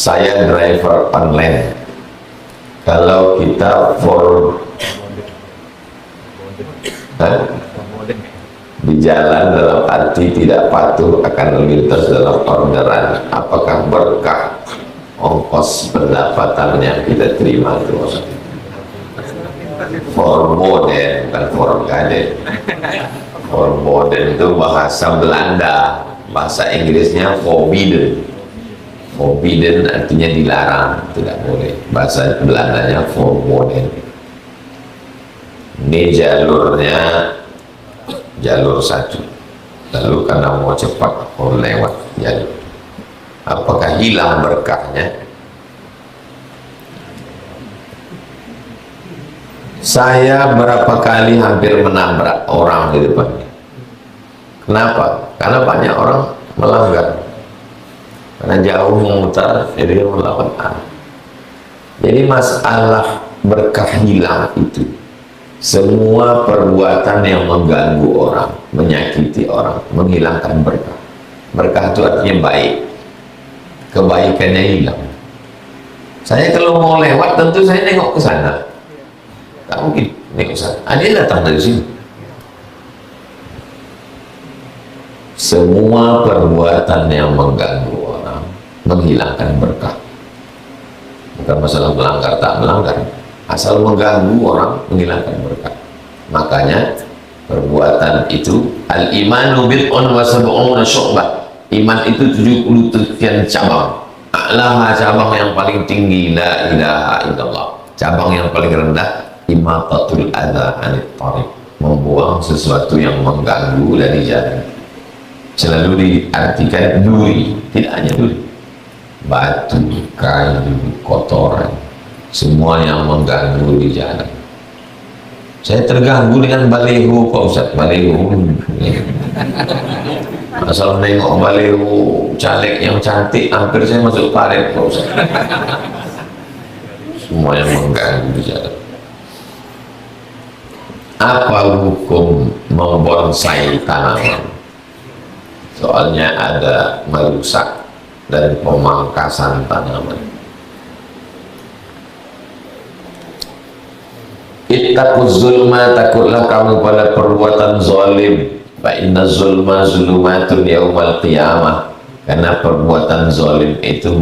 Saya driver online. Kalau kita di jalan dalam arti tidak patuh akan lalu lintas dalam orderan, apakah berkah ongkos pendapatannya kita terima terus? Verboden, bukan Vergaden. Verboden itu bahasa Belanda, bahasa Inggrisnya forbidden. Forbidden artinya dilarang, tidak boleh. Bahasa Belandanya verboden. Ini jalurnya jalur satu, lalu karena mau cepat mau lewat jalur, apakah hilang berkahnya? Saya berapa kali hampir menabrak orang di depannya. Kenapa? Karena banyak orang melanggar, karena jauh memutar, jadi melawan arah. Jadi masalah berkah hilang itu semua perbuatan yang mengganggu orang, menyakiti orang, menghilangkan berkah. Berkah itu artinya baik, kebaikannya hilang. Saya kalau mau lewat tentu saya nengok ke sana, tak mungkin nengok ke sana. Dia datang dari sini. Semua perbuatan yang mengganggu orang, menghilangkan berkah. Bukan masalah melanggar tak melanggar, asal mengganggu orang, menghilangkan berkah. Makanya perbuatan itu al-imanu bid'un wa sab'una syu'bah. Iman itu 70 cabang. A'laha cabang yang paling tinggi la ilaha illallah. Cabang yang paling rendah imatatul adza 'anit thariq, membuang sesuatu yang mengganggu dari jalan. Selalu diartikan duri, tidak hanya duri, batu, kayu, kotoran, semua yang mengganggu di jalan. Saya terganggu dengan baliho Pak Ustaz, baliho. Asal nengok baliho caleg yang cantik, hampir saya masuk paret Pak Ustaz. Semua yang mengganggu di jalan. Apa hukum membonsai tanaman? Soalnya ada merusak dan pemangkasan tanaman. Ittaquz zulma, takutlah kamu pada perbuatan zalim. Fa inna zulma zulumatun yaumal qiyamah. Karena perbuatan zalim itu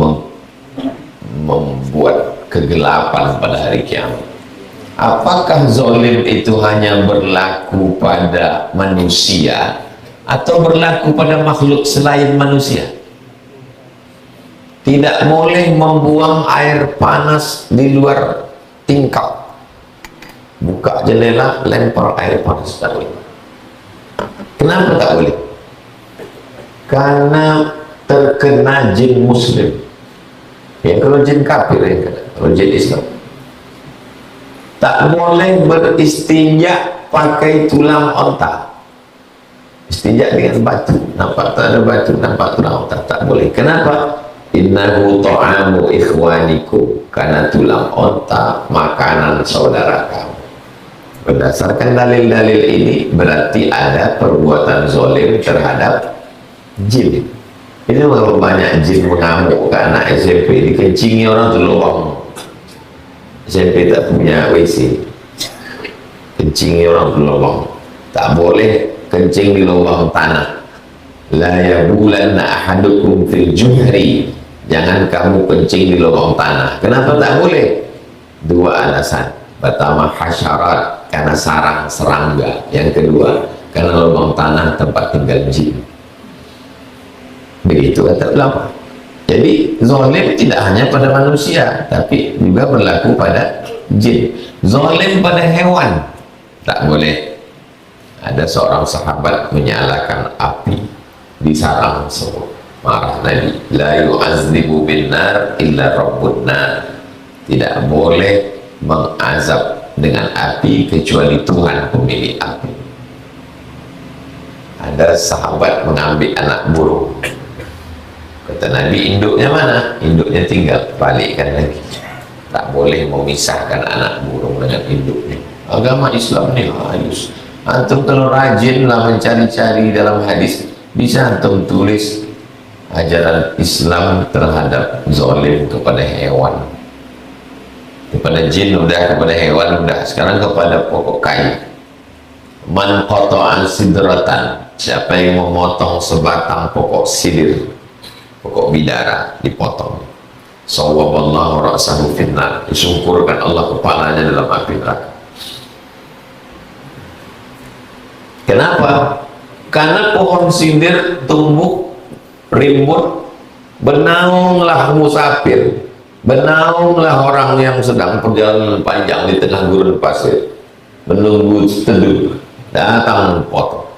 membuat kegelapan pada hari kiamat. Apakah zalim itu hanya berlaku pada manusia atau berlaku pada makhluk selain manusia? Tidak boleh membuang air panas di luar tingkap. Buka jendela, lempar air panas, tak boleh. Kenapa tak boleh? Karena terkena jin muslim. Ya, kalau jin kafir ya, kalau jin Islam. Tak boleh beristinja pakai tulang onta. Istinja dengan batu, nampak tak ada batu, nampak tulang onta, tak boleh. Kenapa? Innahu ta'amu ikhwanikum, karena tulang onta makanan saudara kamu. Berdasarkan dalil-dalil ini berarti ada perbuatan zalim terhadap jin. Ini kalau banyak jin mengamuk ke anak SMP, dikencingi orang di lubang. SMP tak punya WC, kencingi orang di lubang. Tak boleh kencing di lubang tanah. La yabulanna ahadukum fil juhri, jangan kamu kencing di lubang tanah. Kenapa tak boleh? Dua alasan. Pertama, hasyarat, karena sarang serangga. Yang kedua, karena lubang tanah tempat tinggal jin. Begitu kata ulama. Jadi zalim tidak hanya pada manusia, tapi juga berlaku pada jin. Zalim pada hewan tak boleh. Ada seorang sahabat menyalakan api di sarang semut. Marah Nabi, la yu'azzibu bin nar illa rabbun nar. Tidak boleh mengazab dengan api kecuali Tuhan pemilik api. Ada sahabat mengambil anak burung. Kata Nabi, induknya mana? Induknya tinggal, balikkan lagi. Tak boleh memisahkan anak burung dengan induknya. Agama Islam ini halus. Antum kalau rajinlah mencari-cari dalam hadis, bisa antum tulis ajaran Islam terhadap zalim kepada hewan, kepada jin udah, kepada hewan udah, sekarang kepada pokok kayu. Man qata'a sidratan, siapa yang memotong sebatang pokok sidir, pokok bidara, dipotong, sawwaballahu ra'sahu finnar, disungkurkan Allah kepalanya dalam api neraka. Kenapa? Karena pohon sidir tumbuh rimbun, benaunglah musafir, benaunglah orang yang sedang perjalanan panjang di tengah gurun pasir, menunggu teduh, datang potong.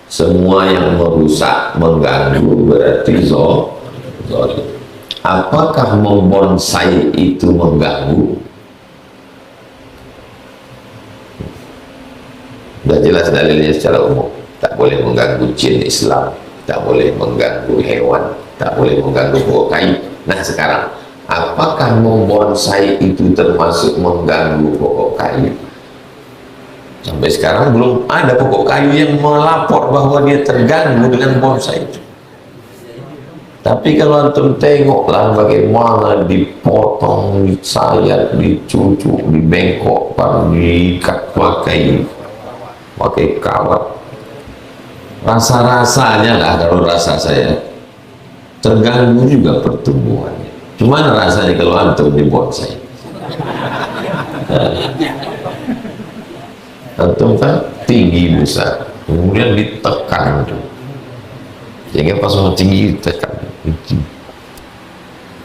Semua yang merusak, mengganggu berarti zalim. Apakah membonsai itu mengganggu? Sudah jelas dalilnya secara umum. Tak boleh mengganggu jin Islam, tak boleh mengganggu hewan, tak boleh mengganggu pokok kayu. Nah sekarang, apakah membonsai itu termasuk mengganggu pokok kayu? Sampai sekarang belum ada pokok kayu yang melapor bahwa dia terganggu dengan bonsai itu. Tapi kalau antum tengoklah bagaimana dipotong, disayat, dicucuk, dibengkokkan, diikat pakai kawat, rasa-rasanya lah, kalau rasa saya terganggu juga pertumbuhannya. Cuman rasanya kalau antum di bonsai, antum kan tinggi besar, kemudian ditekan, sehingga pas orang tinggi ditekan.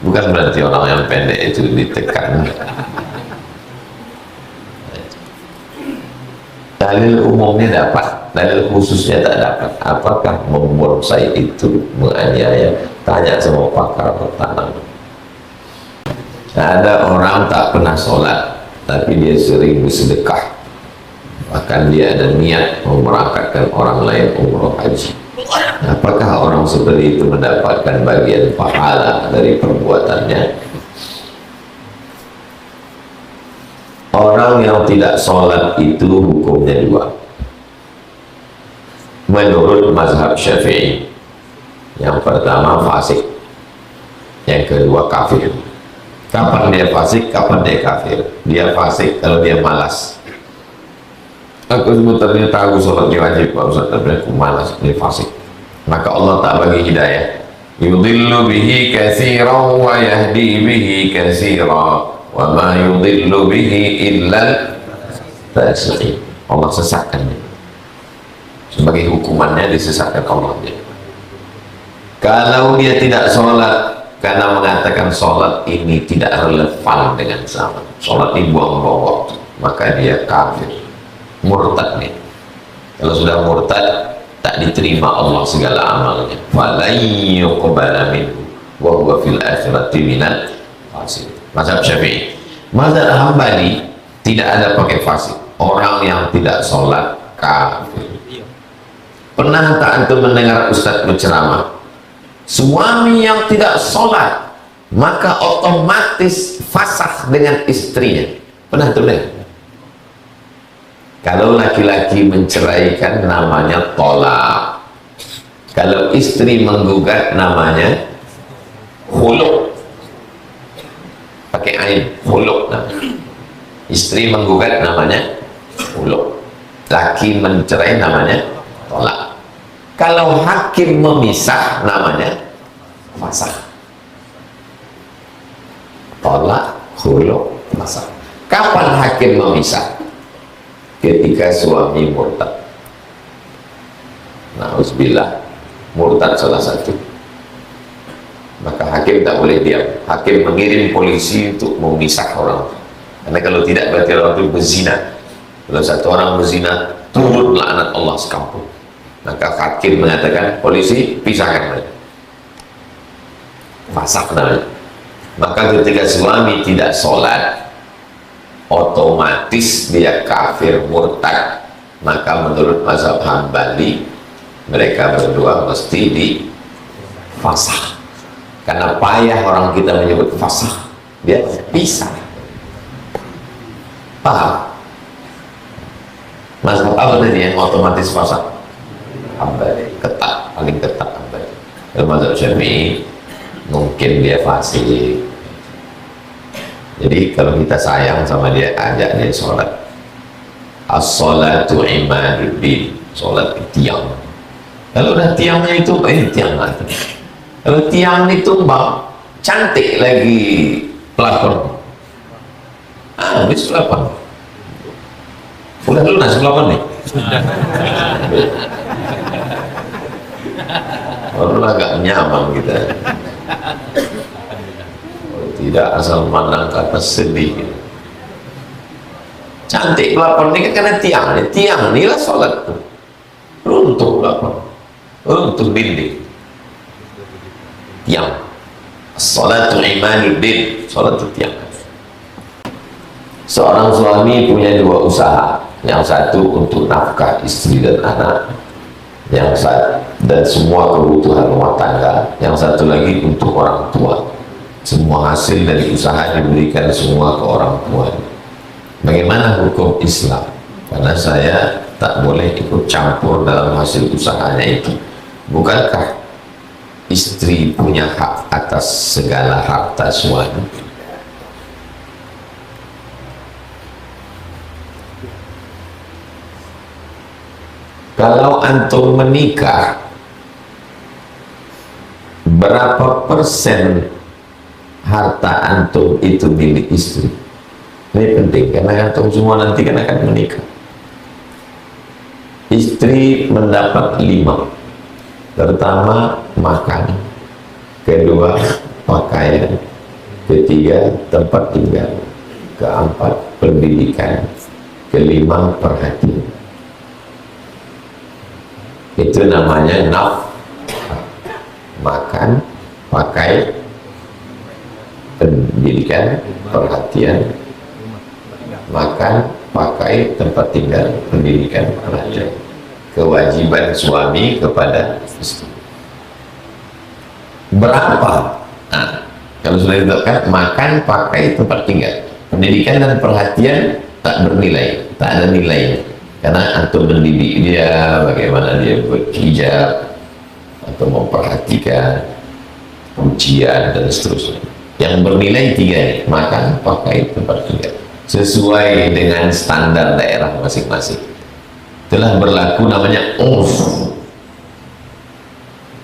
Bukan berarti orang yang pendek itu ditekan. Dalil umumnya dapat, dalil khususnya tak dapat. Apakah membonsai itu menganiaya? Tanya sama pakar tanam. Ada orang tak pernah sholat, tapi dia sering bersedekah. Bahkan dia ada niat memberangkatkan orang lain umroh haji. Apakah orang seperti itu mendapatkan bagian pahala dari perbuatannya? Orang yang tidak sholat itu hukumnya dua. Menurut mazhab Syafi'i, yang pertama fasik, yang kedua kafir. Kapan dia fasik, kapan dia kafir? Dia fasik kalau dia malas. Aku sebenarnya tahu sholatnya wajib, Pak Ustaz, tapi aku malas, dia fasik. Maka Allah tak bagi hidayah. Yudhillu bihi katsiran wa yahdi bihi katsiran wa ma yudhillu bihi illa fasiqin. Allah sesatkan dia. Sebagai hukumannya disesatkan Allah dia. Kalau dia tidak sholat karena mengatakan sholat ini tidak relevan dengan zaman, sholat ini buang-buang waktu, maka dia kafir, murtad nih. Kalau sudah murtad, tak diterima Allah segala amalnya. Falan yuqbala minhu wa huwa fil akhirati minal fasiqin. Mazhab Syafi'i. Mazhab Hambali tidak ada pakai fasik. Orang yang tidak sholat kafir. Pernah tak antum mendengar Ustadz berceramah? Suami yang tidak sholat maka otomatis fasakh dengan istrinya. Pernah tuh deh? Kalau laki-laki menceraikan namanya tolak. Kalau istri menggugat namanya khulu'. Pakai ain, khulu'. Istri menggugat namanya khulu'. Laki mencerai namanya tolak. Kalau hakim memisah namanya fasakh. Tolak, khulu', fasakh. Kapan hakim memisah? Ketika suami murtad. Na'udzubillah, murtad salah satu. Maka hakim tak boleh diam. Hakim mengirim polisi untuk memisah orang. Karena kalau tidak berarti orang itu berzina. Kalau satu orang berzina, turun laknat Allah sekampung. Maka hakim mengatakan, polisi pisahkan mereka. Fasakh namanya. Maka ketika suami tidak sholat, otomatis dia kafir murtad. Maka menurut mazhab Hambali, mereka berdua mesti difasakh. Karena payah orang kita menyebut fasakh, dia pisah. Paham? Mazhab apa tadi yang otomatis fasakh? Hambali, ketat, paling ketat Hambali. Kalau mazhab Syafi'i mungkin dia fasik. Jadi kalau kita sayang sama dia, ajak dia sholat. As-sholatu imaduddin, sholat tiang. Kalau udah tiangnya itu tiang lagi. Kalau tiang ditumbang, cantik lagi pelakon. Habis pelakon. Udah lunas pelakon nih. Baru agak nyaman kita. Tidak asal mandang ke atas sedih. Cantik pelakon ini kan karena tiang. Tiang inilah sholat. Runtuh pelakon. Runtuh dinding. Tiang. Sholatul imaduddin. Sholat itu tiang. Seorang suami punya dua usaha. Yang satu untuk nafkah istri dan anak, dan semua kebutuhan rumah tangga. Yang satu lagi untuk orang tua. Semua hasil dari usaha diberikan semua ke orang tua. Bagaimana hukum Islam? Karena saya tak boleh ikut campur dalam hasil usahanya itu. Bukankah istri punya hak atas segala harta suami? Kalau antum menikah, berapa persen harta antum itu milik istri? Ini penting karena antum semua nanti kan akan menikah. Istri mendapat 5. Pertama, makan. Kedua, pakaian. Ketiga, tempat tinggal. Keempat, pendidikan. Kelima, perhatian. Itu namanya makan, pakai, pendidikan, perhatian. Makan, pakai, tempat tinggal, pendidikan, perhatian. Kewajiban suami kepada istri. Berapa? Nah, kalau sudah ditetapkan makan, pakai, tempat tinggal, pendidikan dan perhatian tak bernilai, tak ada nilainya. Karena antum mendidik dia bagaimana dia berhijab atau memperhatikan ujian dan seterusnya. Yang bernilai 3, makan, pakai, tempat tinggal, sesuai dengan standar daerah masing-masing. Telah berlaku namanya urf.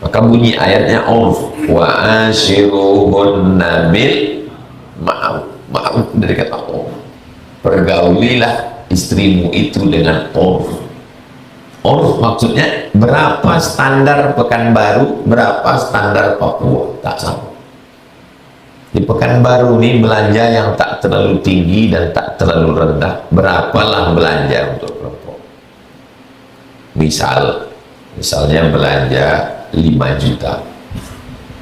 Maka bunyi ayatnya urf, wa ashiruhunna bil ma'ruf. Ma'ruf dari kata urf. Pergaulilah istrimu itu dengan urf. Urf maksudnya berapa standar Pekanbaru, berapa standar Papua, tak sama. Di Pekanbaru ini belanja yang tak terlalu tinggi dan tak terlalu rendah, berapalah belanja untuk perempuan. Misalnya belanja 5 juta,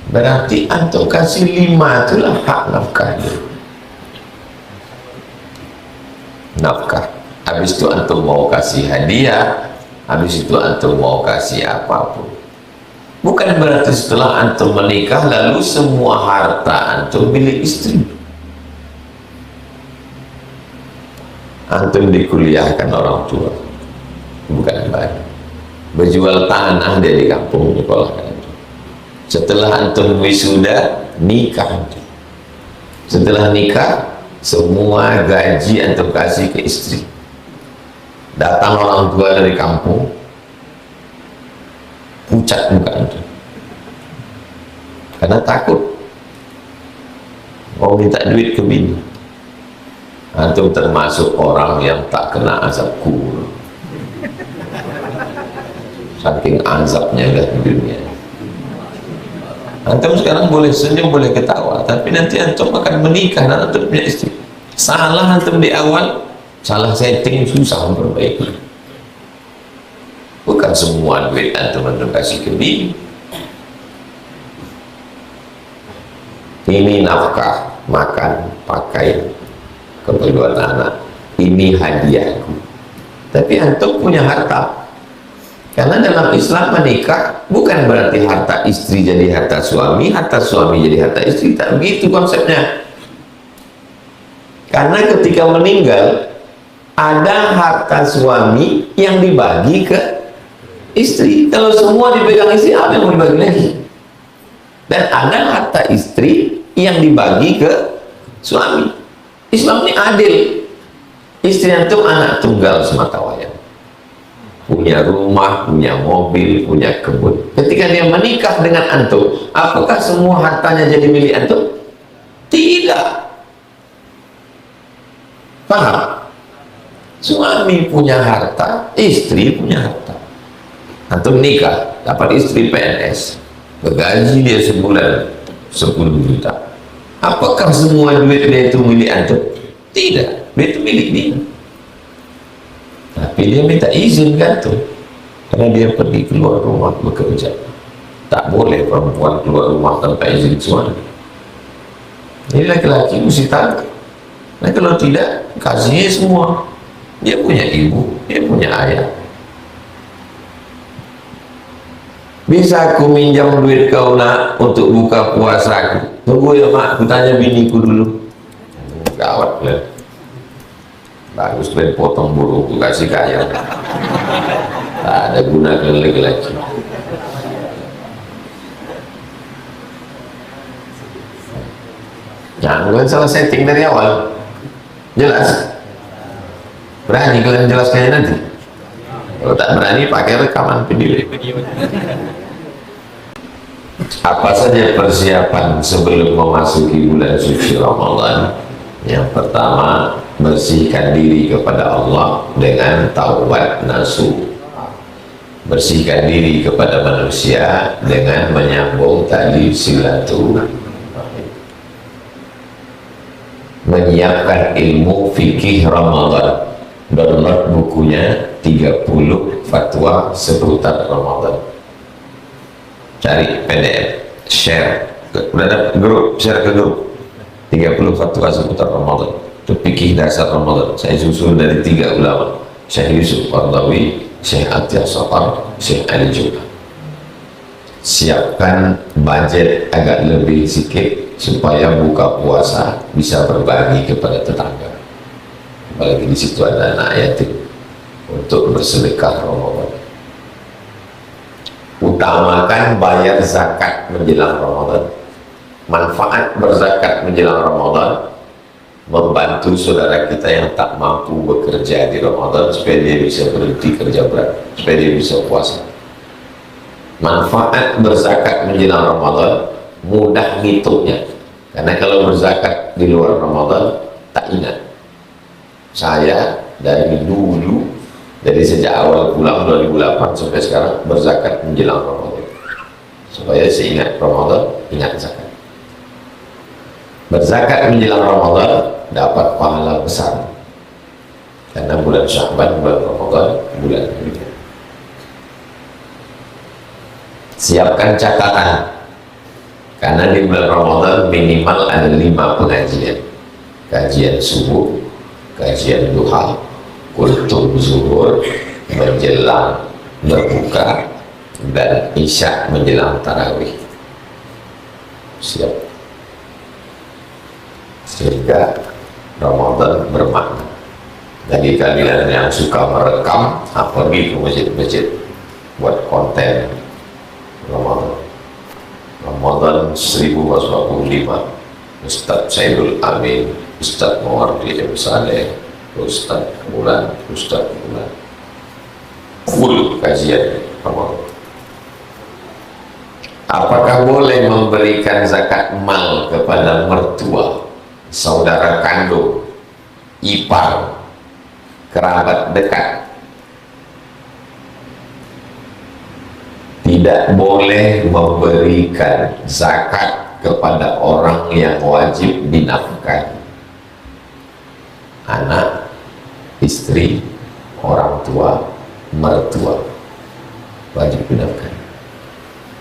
berarti antum kasih 5 itulah hak nafkahnya. Nafkah. Habis itu antum mau kasih hadiah, habis itu antum mau kasih apapun. Bukan berarti setelah antum menikah lalu semua harta antum milik istri. Antum dikuliahkan orang tua, bukan baik. Berjual tanah dia di kampung nyekolahkan antum. Setelah antum wisuda, nikah antum. Setelah nikah, semua gaji antum kasih ke istri. Datang orang tua dari kampung, pucat muka antum karena takut mau minta duit ke bini. Antum termasuk orang yang tak kena azab kubur, saking azabnya dah di dunia. Antum sekarang boleh senyum, boleh ketawa, tapi nanti antum akan menikah dan antum punya istri. Salah antum di awal, salah setting, susah memperbaiki. Bukan semua duit antum kasih ke bini. Ini nafkah, makan, pakai, keperluan anak, ini hadiahku. Tapi antum punya harta. Karena dalam Islam menikah bukan berarti harta istri jadi harta suami jadi harta istri. Tak begitu konsepnya. Karena ketika meninggal ada harta suami yang dibagi ke istri. Kalau semua dipegang istri, apa yang mau dibagi lagi? Dan ada harta istri yang dibagi ke suami. Islam ini adil. Istri itu anak tunggal semata wayang, punya rumah, punya mobil, punya kebun. Ketika dia menikah dengan antum, apakah semua hartanya jadi milik antum? Tidak. Paham? Suami punya harta, istri punya harta. Antum nikah, dapat istri PNS, bergaji dia sebulan 10 juta. Apakah semua duit dia itu milik antum? Tidak, duit itu milik dia. Tapi dia minta izin kan tuh, karena dia pergi keluar rumah bekerja. Tak boleh perempuan keluar rumah tanpa izin suami. Ini laki-laki mesti tahu. Nah kalau tidak, kasihnya semua. Dia punya ibu, dia punya ayah. Bisa aku minjam duit kau nak untuk buka puasa aku? Tunggu ya mak, aku tanya biniku dulu. Gawat lah. Bagus ben potong bulu aku kasih kaya. Tak ada guna lagi. Jangan salah setting dari awal. Jelas? Berani kalian jelaskannya nanti? Kalau tak berani pakai rekaman video. Apa saja persiapan sebelum memasuki bulan suci Ramadan? Yang pertama, bersihkan diri kepada Allah dengan taubat nasuh. Bersihkan diri kepada manusia dengan menyambung tali silaturahim. Menyiapkan ilmu fikih Ramadan. Download bukunya 30 fatwa seputar Ramadan. Cari PDF, share. Udah ada grup, share ke grup. 30 fatwa seputar Ramadan. Itu fikih dasar Ramadan. Saya susun dari 3 ulama. Syekh Yusuf Qaradawi, Syekh Atiyah Saqar, Syekh Ali Jum'ah. Siapkan budget agak lebih sedikit supaya buka puasa bisa berbagi kepada tetangga. Apalagi di situ ada anak yatim untuk bersedekah Ramadan. Utamakan bayar zakat menjelang Ramadan. Manfaat berzakat menjelang Ramadan, membantu saudara kita yang tak mampu bekerja di Ramadan supaya dia bisa berhenti kerja berat, supaya dia bisa puasa. Manfaat berzakat menjelang Ramadan, mudah ngitungnya. Karena kalau berzakat di luar Ramadan tak ingat. Saya dari dulu, dari sejak awal pulang 2008 sampai sekarang berzakat menjelang Ramadan, supaya seingat Ramadan ingat zakat. Berzakat menjelang Ramadan dapat pahala besar, karena bulan Sya'ban, bulan Ramadan, bulan mulia. Siapkan catatan, karena di bulan Ramadan minimal ada 5 pengajian. Kajian subuh, kajian duha, kultum zuhur, menjelang berbuka, dan isya menjelang tarawih. Siap. Sehingga Ramadan bermakna. Bagi kalian yang suka merekam, pergi ke masjid-masjid buat konten Ramadan. Ramadan 1445, Ustaz Saidul Amin, Ustaz Mawardi M. Saleh, Ustaz Bulan, full kajian Ramadan. Apakah boleh memberikan zakat mal kepada mertua, saudara kandung, ipar, kerabat dekat? Tidak boleh memberikan zakat kepada orang yang wajib dinafkahi. Anak, istri, orang tua, mertua wajib dinafkahi.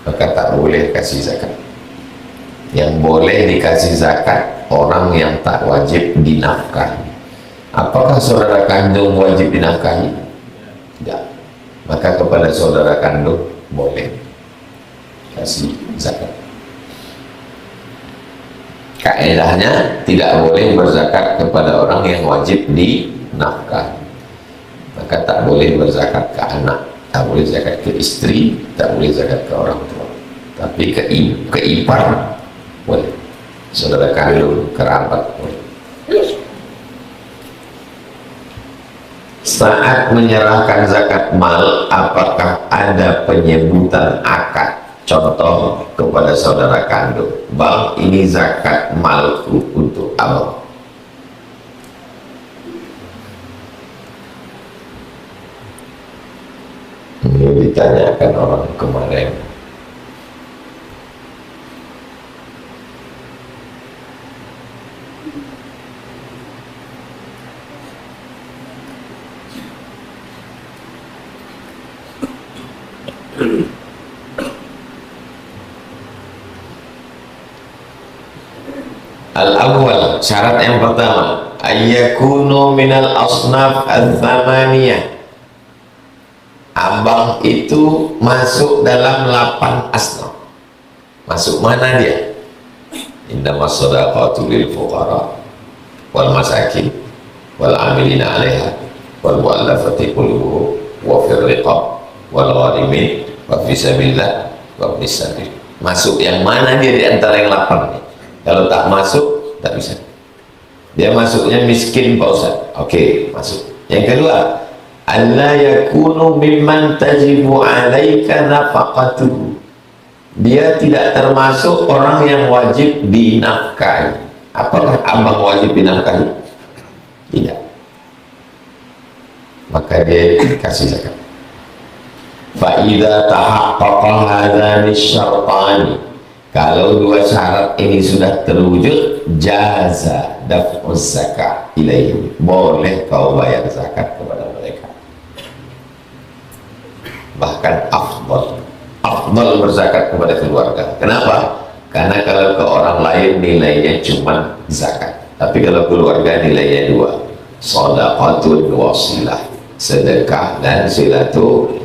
Maka tak boleh kasih zakat. Yang boleh dikasih zakat orang yang tak wajib dinafkahi. Apakah saudara kandung wajib dinafkahi? Tidak. Maka kepada saudara kandung boleh kasih zakat. Kaedahnya tidak boleh berzakat kepada orang yang wajib dinafkahi. Maka tak boleh berzakat ke anak, tak boleh zakat ke istri, tak boleh zakat ke orang tua. Tapi ke ipar boleh, saudara kandung, kerabat boleh. Saat menyerahkan zakat mal, apakah ada penyebutan akad? Contoh kepada saudara kandung, bang, ini zakat malku untuk abang. Ini ditanyakan orang kemarin. Al-awwal, syarat yang pertama, ayyakunu minal asnaf al-thamaniyah. Abang itu masuk dalam 8 asnaf. Masuk mana dia? Innamas shadaqatu lil fuqara wal masakin wal amilina 'alaiha wal mu'allafati qulubuhum wa fir riqab wal gharimin wa fi sabilillah wa ibnis sabil. Masuk yang mana dia di antara yang 8 nih? Kalau tak masuk, tak bisa. Dia masuknya miskin, Pak Ustaz. Oke, masuk. Yang kedua, alla yakunu mimman tajibu alaika nafaqatuhu. Dia tidak termasuk orang yang wajib dinafkahi. Apakah abang wajib dinafkahi? Tidak. Maka dia kasih zakat. Fa idza tahaqqaqa hadzani syartani, kalau dua syarat ini sudah terwujud, jaza daf'uz zakat ilaihim, boleh kau bayar zakat kepada mereka. Bahkan afdal berzakat kepada keluarga. Kenapa? Karena kalau ke orang lain nilainya cuma zakat, tapi kalau keluarga nilainya 2, shadaqatun wasilah, sedekah dan silaturahmi.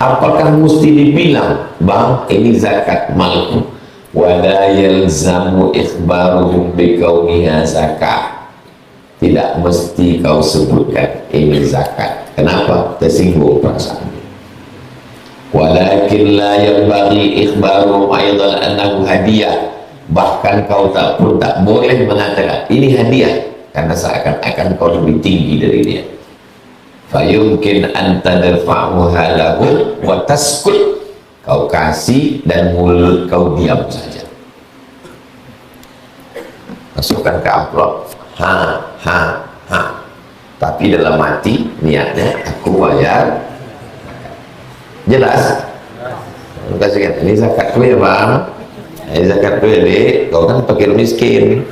Apakah mesti dibilang, bang, ini zakat malku, wala yalzamu ikhbaruhum bikauniha zakat? Tidak mesti kau sebutkan ini zakat. Kenapa? Tersinggung perasaan. Walakin la yanbaghi ikhbaruhum aidan annahu hadiah. Bahkan kau tak boleh mengatakan ini hadiah, karena seakan-akan kau lebih tinggi dari dia. Fayumkin anta darfa'uha lahu wa taskut, kau kasih dan mulut kau diam saja. Masukkan ke amplop, ha, tapi dalam hati niatnya aku bayar. Jelas? Kasihkan, ini zakatku ya bang, ini zakatku ya dek, kau kan fakir miskin.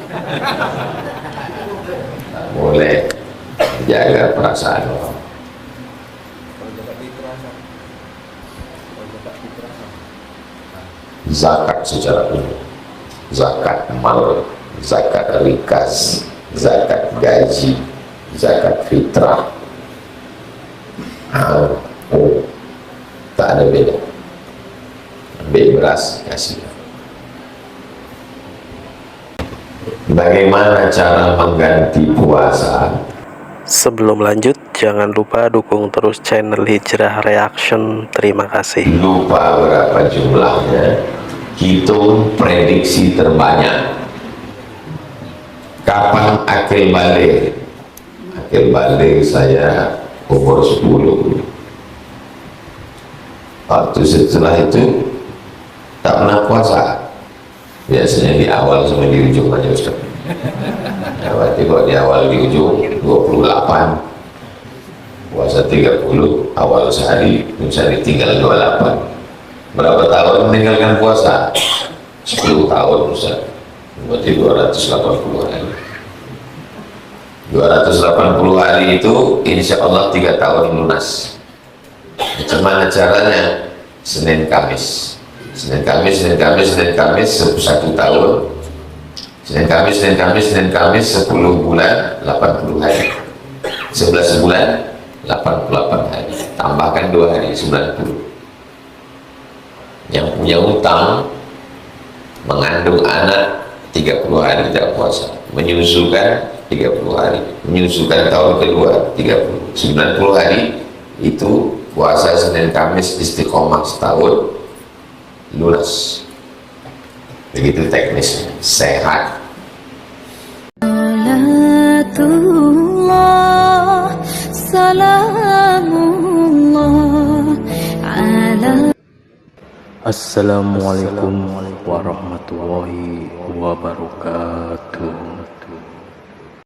Boleh jaga perasaan orang. Zakat secara umum, zakat mal, zakat rikas, zakat gaji, zakat fitrah, tak ada beda. Ambil beras, kasih. Bagaimana cara mengganti puasa? Sebelum lanjut, jangan lupa dukung terus channel Hijrah Reaction. Terima kasih. Lupa berapa jumlahnya, hitung prediksi terbanyak. Kapan akil balik? Akil balik saya umur 10. Waktu setelah itu tak pernah puasa. Biasanya di awal sama di ujung aja Ustaz. Ya, berarti kalau di awal di ujung 28, puasa 30, awal sehari, misalnya tinggal 28. Berapa tahun meninggalkan puasa? 10 tahun Ustaz. Berarti 280 hari. 280 hari itu insya Allah 3 tahun lunas. Macam mana caranya? Senin Kamis 1 tahun. Senin Kamis 10 bulan 80 hari, 11 bulan 88 hari, tambahkan 2 hari 90. Yang punya utang, mengandung anak 30 hari tidak puasa, menyusukan 30 hari, menyusukan tahun kedua 30, 90 hari itu puasa Senin Kamis istiqomah setahun, lunas. Begitu teknisnya, sehat. Assalamualaikum warahmatullahi wabarakatuh.